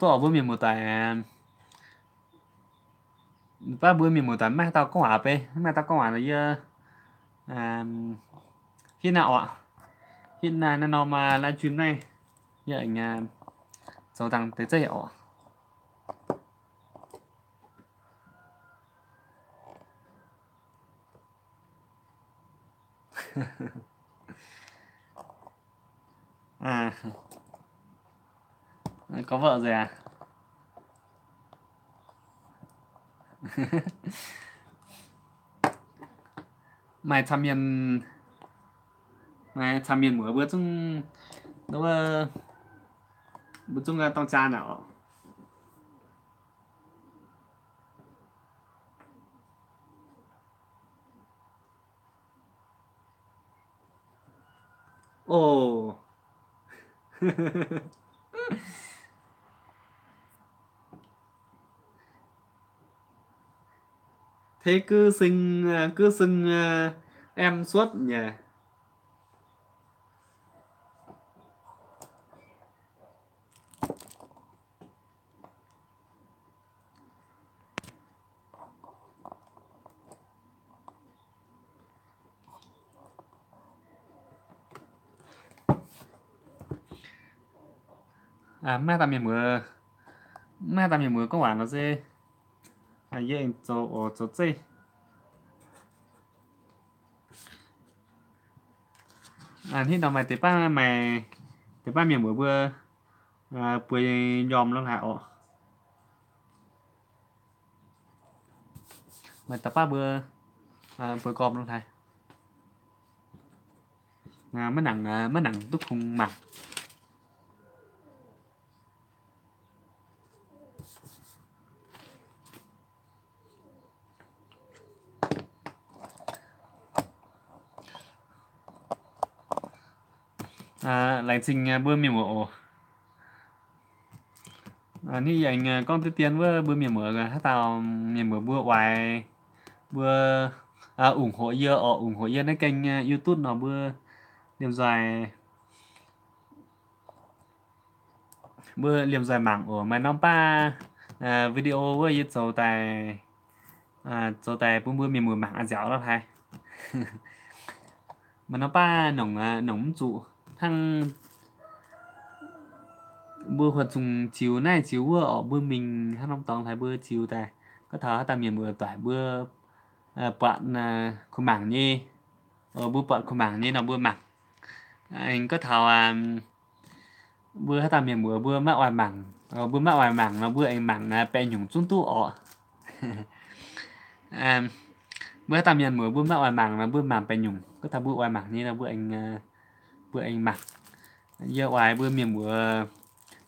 Tôi ở bên miền một tại ba bên miền một tại mai tao có hỏa pe mai tao có hỏa là à, khi nào ạ? Khi nào nó mà livestream này giờ anh giàu tăng tới chơi ạ. À, có vợ rồi à? Mày tham miền mở bữa chung đâu bữa chung tao cha nào. Ồ. Thế cứ xưng em suốt nhỉ. Mai ta miền mưa có quản nó dê yên chỗ chơi thì nào mày tế ba miền mưa vừa bữa nhòm luôn hả mày tập ba bữa cọp luôn thầy mới nặng túc không mặc lại sinh bữa miền mưa như vậy con tư tiến với bữa miền mưa hát tao miền mưa bữa hoài bữa ủng hộ yên cái kênh YouTube nó bữa liềm dài mảng của mày nó ba video với ít dấu tài bữa miền mưa mảng ăn dẻo đó hay mà nó ba nổng trụ thằng bữa hoạt dùng chiều này chiều ở bữa mình hát năm tòng thấy bữa chiều tài có thở ta miền mưa tỏi bữa bạn không mảng nhé bữa bọn của mảng như là bữa mảng anh có thảo bữa hát tạm miền bữa bữa mắc oai mảng bữa mắc oai mảng là bữa anh mảng là bè nhung chúng tu ọ à, bữa hát tạm miền bữa mắc oai mảng là bữa mảng bè nhung có thảo bữa oai mảng như là bữa anh mảng giờ oai bữa miền bữa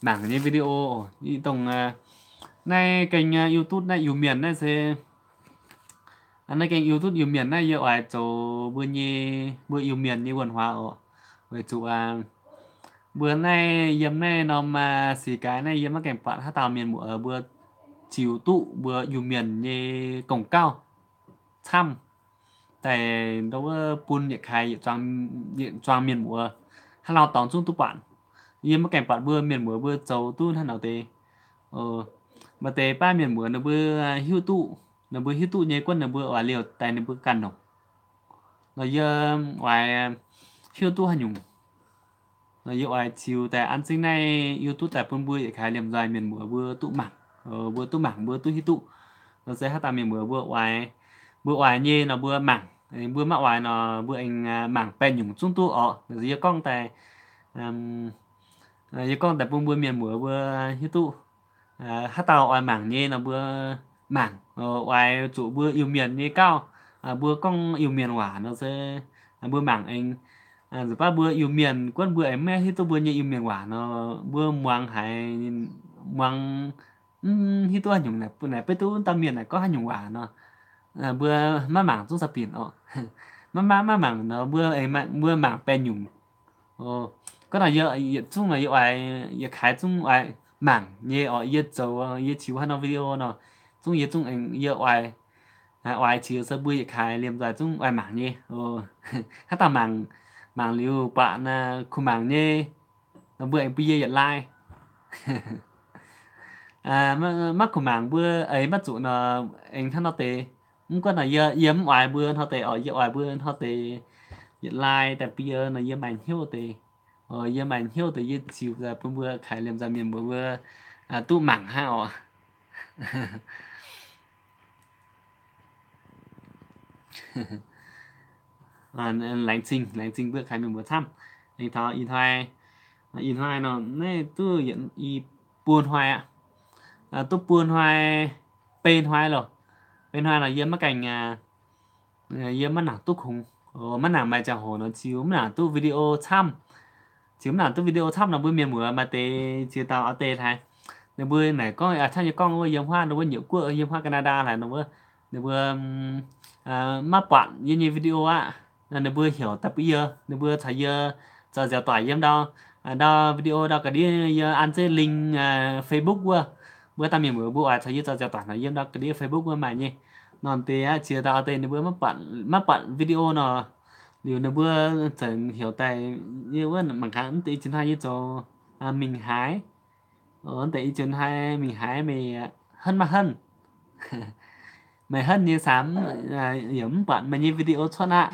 mảng như video như tông nay kênh YouTube này yêu miền này sẽ anh nay kênh YouTube yêu miền này giờ oai chỗ bữa yêu miền như quần hoa ở với chủ bữa nay yếm này nó mà xì cái này yếm mà kèm bạn hát tàu miền ở bữa chiều tụ bữa yêu miền như cổng cao thăm tại đâu pun nhiệt khai nhiệt choang miền mùa hay là tóm xuống tụ bạn yếm mà kèm bạn bữa miền mùa bữa châu tu hay nào tê ờ mà tê ba miền mùa nó bữa hiu tụ như quân nó bữa ở liều tại nó bữa cằn nó giờ ngoài hiu tụ hay nhung nó yêu ai chiều tại ăn sinh này YouTube tại phân bươi để khái niệm dài miền mùa bữa tụ mảng bữa tụ mảng bữa tụ hít tụ nó sẽ hát ta miền mùa bữa oai nhê nó bữa mảng bữa mạo oai nó bữa anh mảng pen nhung chung tu ở dưới con tại dưới con tại phân bươi miền mùa bữa hít tụ hát tàu oai mảng nhê nó bữa mảng oai chủ bữa yêu miền nhê cao bữa con yêu miền hỏa nó sẽ bữa mảng anh rồi ba bữa yêu miền quân bữa em mẹ thì tôi bữa như yêu miền quả nó bữa muang hay muang thì tôi nhung này bữa này bây tôi tao miền này có hai nhung quả nó bữa má mảng chúng sắp biển ọ má mảng nó bữa em bữa mảng bên nhung có là giờ chung là giờ ai giờ khai chung ai mảng như ở giờ châu giờ chiếu hai nó video nó chung giờ chung anh giờ ai ai chiếu sẽ bữa khai liềm dài chung ai mảng như hát ta mảng mảng liu bạn khu mảng như bữa anh bây giờ like mắc của mảng bữa ấy bắt trụ là anh thân nó tệ không có là giờ yếm ngoài bữa nó tệ ở giờ ngoài bữa nó tệ giờ like tại bây giờ là giờ mạnh hiếu tệ giờ mạnh hiếu tệ giờ chiều ra bữa khải liềm ra miền bữa tu mảng ha lãnh sinh bữa khải miền bữa thăm anh thọ in hoài nó này tôi hiện y buồn hoài tôi buồn hoài bên hoài rồi bên hoài là yếm mắc cảnh yếm mắt nào tôi không mắt nào mày chào hồ nó chiếu mắt nào tôi video thăm chiếu mắt nào tôi video thăm là bữa miền mùa mà tê chia tao ở tê thay để bữa này có thay như con bữa yếm hoa nó bữa nhiều quốc yếm hoa Canada này nó bữa để bữa mắt bạn như video là bữa hiểu tập bây giờ để bữa thấy giờ giờ giờ tỏi yếm đâu đó video đó cái đi ăn chơi link Facebook bữa ta mình bữa thấy giờ giờ tỏi là yếm đó cái đi Facebook mà nhỉ non té chia tao tên bữa mắt bạn video nó điều nó bữa chẳng hiểu tại như bữa bằng kháng tí trên hai như cho mình hái ở tại trên hai mình hái mày hân mà hân mày hân như sám yếm bạn mày như video cho nạ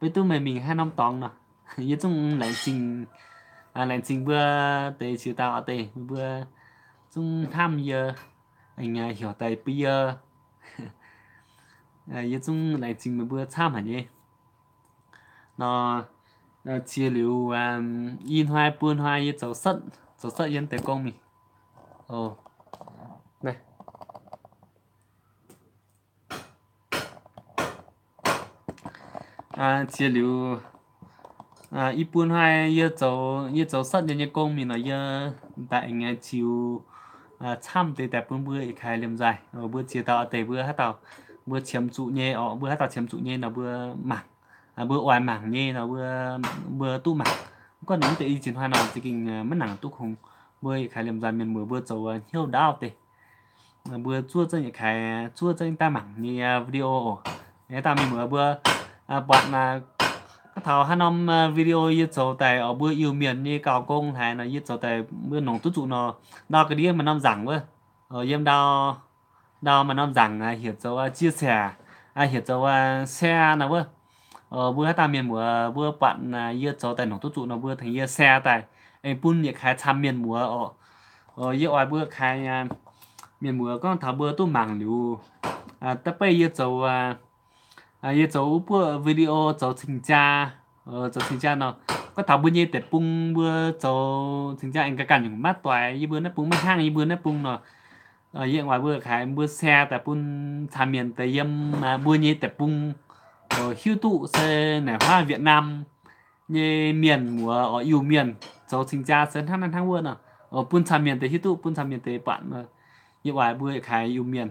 với tôi mày mình hai năm tòng nè như chung lại trình bữa tế chiều tao tế bữa chung tham giờ anh hiểu tại bây giờ như chung lại trình bữa tham hả nhỉ nó chia liu in hoài buôn hoài như cháu sất yên tế công mình này chia liu ít buôn hoài như cháu sất như công mình nó như tại anh chiều tham tế tại buôn bữa khai liềm dài bữa chia tao tế bữa hát tao bữa chiếm trụ nhé bữa hát tao chiếm trụ nhé là bữa mảng bữa oai mảng nhé là bữa tu mảng còn những tế chiến hoa nào thì kinh mất nặng tu không bữa khai liềm dài miền mưa bữa cháu nhiều đau tê bữa chua chân khai chua chân ta mảng như video người ta mình mưa bữa bạn thảo hai năm video như cháu tại ở bữa yêu miền như cao công hay là như cháu tại bữa nông tu trụ nó đau cái đi mà năm rằng bữa ở em đau đau mà năm rằng hiểu cháu chia sẻ hiểu cháu xe nào bữa bữa ta miền mùa bữa bạn như cháu tại nông tu trụ nó bữa thành như xe tại anh bún nhiệt khai tham miền mùa như ở bữa khai miền mùa có thảo bữa tu mảng liu tập bây như cháu Ye cháu bữa video cháu chính cha cháu chính cha nó có thảo bữa như tết bung bữa cháu chính cha anh cái cảnh những mắt toài như bữa nó bung mắt hang như bữa nó bung nó ở hiện ngoài bữa khai bữa xe tại bún tham miền tây yếm mà bữa như tết bung ở hiếu tụ xe nẻ hoa Việt Nam như miền mùa ở yêu miền cháu chính cha sến tháng bữa nào ở bún tham miền tây hiếu tụ bún tham miền tây bạn mà như ngoài bữa khai yêu miền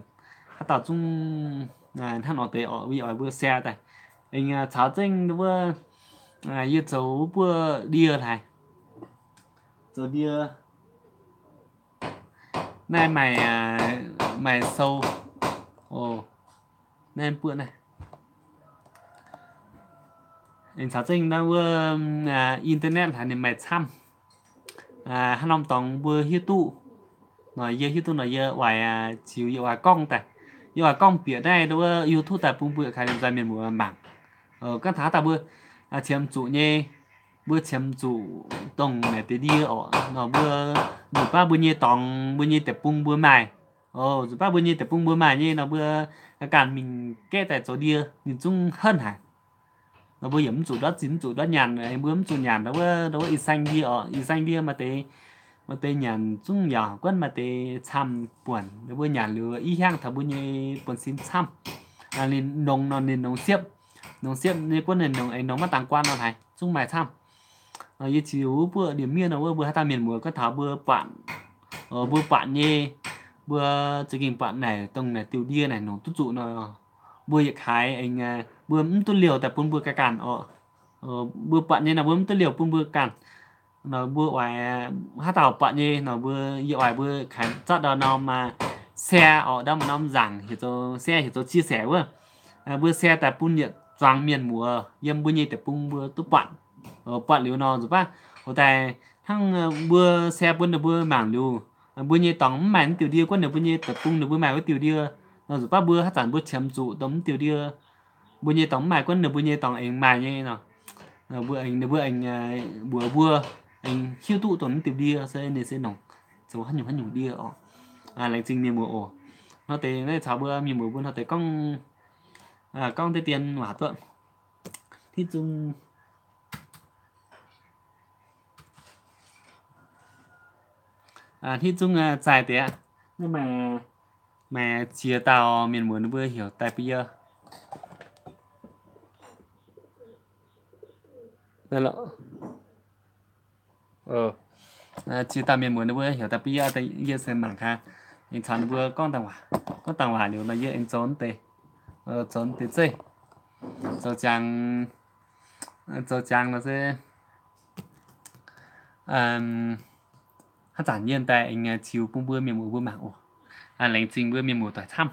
他到中他老得哦，为外不下的，人家朝政的不一走不厉害，走厉那买收哦，那不呢，人朝政那不internet 还能买参他弄当不 YouTube nói giờ YouTube nói giờ ngoài chiếu giờ ngoài con tại giờ ngoài con phía đây đâu YouTube tại bung bự khai ra miền mùa mảng các thá ta bữa chiếm chủ nhé bữa chiếm chủ tổng này tới đi ở nó bữa bữa ba bữa nhé tòng bữa nhé tập bung bữa mài bữa ba bữa nhé tập bung bữa mài nhé nó bữa càng mình kết tại chỗ đi nhìn chung hơn hả nó bữa yếm chủ đất nhàn em bướm chủ nhàn đó ít xanh đi ở ít xanh đi mà tê nhàn chung nhỏ quân mà tê chăm buồn nó bữa nhàn lừa ý hang thà bữa nhé buồn xin chăm nên nông nông xiếp nên quân nên nông ấy nông mà tăng quan nó này chung mày chăm như chiếu bữa điểm miên nó bữa hai ta miền mùa có thảo bữa bạn nhé bữa chỉ kinh bạn này tông này tiêu đia này nó tút trụ nó bữa dịch hái anh bữa tôi liều tại bữa cái cản bữa bạn như là bữa tôi liều bữa cản nó bữa ngoài hát tàu bạn như nó bữa dạo ngoài bữa khán chắc đó nó mà xe ở đâu mà nó rằng thì tôi xe thì tôi chia sẻ quá bữa xe tại bún nhiệt toàn miền mùa yếm bữa như tại bún bữa tốt bạn bạn liều nó rồi ba ở tại thằng bữa xe bữa được bữa mảng liều bữa như tống mảng tiểu điêu quân được bữa như tập bún được bữa mảng với tiểu điêu nó rồi ba bữa hát chẳng bữa chém trụ tống tiểu điêu bữa như tống mảng quân được bữa như tống anh mảng như nào bữa anh bữa anh khiêu tụ tuần tiểu đi sẽ nên sẽ nồng số hắn nhung đi lãnh trình miền mùa nó tới đây chào bữa miền mùa buôn nó tới con tới tiền hỏa tuận thì chung thì chung dài thế nhưng mà chia tàu miền mùa nó vừa hiểu tại bây giờ đây là chỉ tao miền muốn nó vừa hiểu tại bây giờ tại giờ xem mảng ha anh chọn vừa con tàu hỏa nếu là giờ anh trốn tê chơi cho chàng nó sẽ hát giản nhiên tại anh chiều bung bữa miền mùa bữa mảng lãnh trình bữa miền mùa tỏi thăm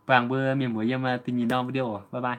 vàng bữa miền mùa em tình nhìn đau video bye bye